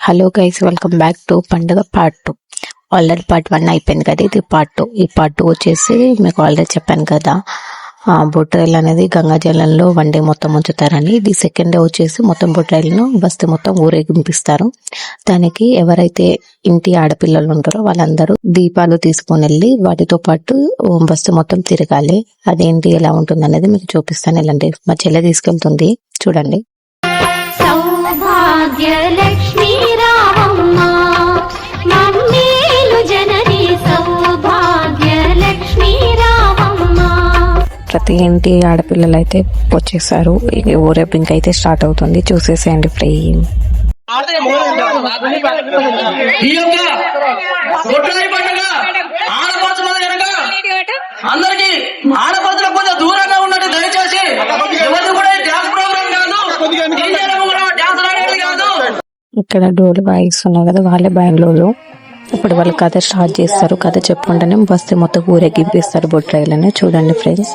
Hello guys, welcome back to పండుగ part 2. Already part 1 అయిపోయింది కదా, ఇది పార్ట్ 2. ఈ పార్ట్ 2 వచ్చేసి మీకు ఆల్రెడీ చెప్పాను కదా, బొట్రాయిలు అనేది గంగాజలంలో 1 డే మొత్తం ఉంచుతారని. ఇది సెకండ్ డే వచ్చేసి మొత్తం బొట్రాయిలను బస్తీ మొత్తం ఊరేగింపిస్తారు. దానికి ఎవరైతే ఇంటి ఆడపిల్లలు ఉంటారో వాళ్ళందరూ దీపాలు తీసుకొని వెళ్ళి వాటితో పాటు బస్తీ మొత్తం తిరగాలి. అదేంటి ఎలా ఉంటుంది అనేది మీకు చూపిస్తాను. వెళ్ళండి, మా చెల్లె తీసుకెళ్తుంది, చూడండి. ప్రతి ఇంటి ఆడపిల్లలు అయితే వచ్చేసారు. ఊరేగింపు అయితే స్టార్ట్ అవుతుంది, చూసేసేయండి ఫ్రెండ్స్. ఇక్కడ డోలు వాయిస్తున్నారు కదా, వాళ్ళే బ్యాంగ్లూరు. ఇప్పుడు వాళ్ళు కథ స్టార్ట్ చేస్తారు. కథ చెప్పుకుంటేనే బస్తీ మొత్తం ఊరేగింపిస్తారు బొట్రాయిలని. చూడండి ఫ్రెండ్స్.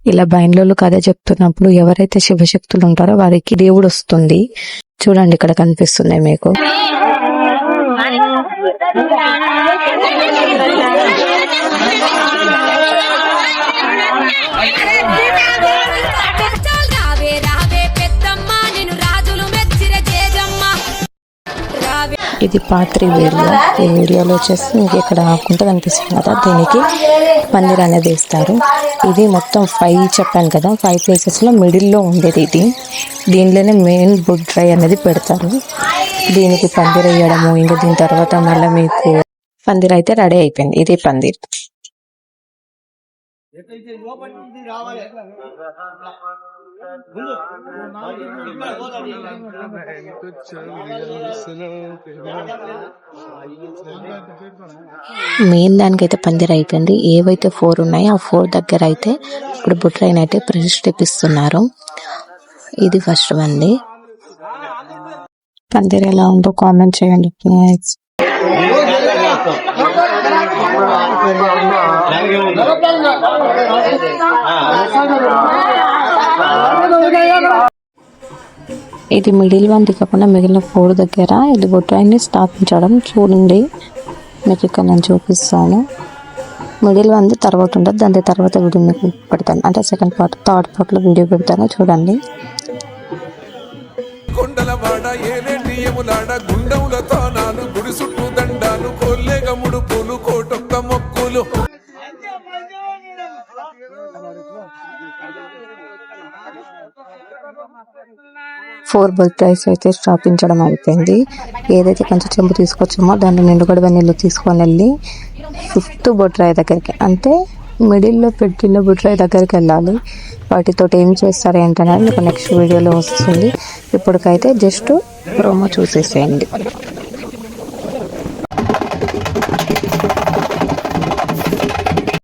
ఇలా బయలులో కథ చెప్తున్నప్పుడు ఎవరైతే శివశక్తులు ఉంటారో వారికి దేవుడు వస్తుంది. చూడండి, ఇక్కడ కనిపిస్తుంది మీకు. ఇది పార్ట్ 3 వీడియో. ఈ వీడియోలో వచ్చేసి మీకు ఇక్కడ కుంట కనిపిస్తుంది కదా, దీనికి పందిర్ అనేది వేస్తారు. ఇది మొత్తం 5 చెప్పాను కదా, 5 ప్లేసెస్లో మిడిల్లో ఉండేది ఇది. దీనిలోనే మెయిన్ బొట్రాయి అనేది పెడతారు. దీనికి పందిర్ వేయడము, ఇంకా దీని తర్వాత మళ్ళీ మీకు పందిర్ అయితే రెడీ అయిపోయింది. ఇదే పందిర్. మెయిన్ దానికైతే పందిర్ అయిపోయింది. ఏవైతే 4 ఉన్నాయో ఆ 4 దగ్గర అయితే ఇప్పుడు బొట్రాయిని అయితే ప్రతిష్ఠిస్తున్నారు. ఇది ఫస్ట్ వండి. పందిర్ ఎలా ఉందో కామెంట్ చేయండి. ఇది మిడిల్ వన్ కాకుండా మిగిలిన 4 దగ్గర ఇది బొట్రాయిని స్థాపించడం. చూడండి, మీకు ఇక్కడ నేను చూపిస్తాను. మిడిల్ వన్ తర్వాత ఉంటుంది, దాని తర్వాత వీడియో మీకు పెడతాను. అంటే సెకండ్ పార్ట్, థర్డ్ పార్ట్లో వీడియో పెడతాను, చూడండి. ఫోర్ బొట్రాయిస్ అయితే స్థాపించడం అయిపోయింది. ఏదైతే కొంచెం చెంబు తీసుకొచ్చామో దాన్ని నిండుగడవ నీళ్ళు తీసుకొని వెళ్ళి 5th బొట్రాయి దగ్గరికి, అంటే మిడిల్లో పెట్టిన బొట్రాయి దగ్గరికి వెళ్ళాలి. వాటితో ఏం చేస్తారు ఏంటనేది మీకు నెక్స్ట్ వీడియోలో వస్తుంది. ఇప్పటికైతే జస్ట్ ప్రోమో చూసేసేయండి.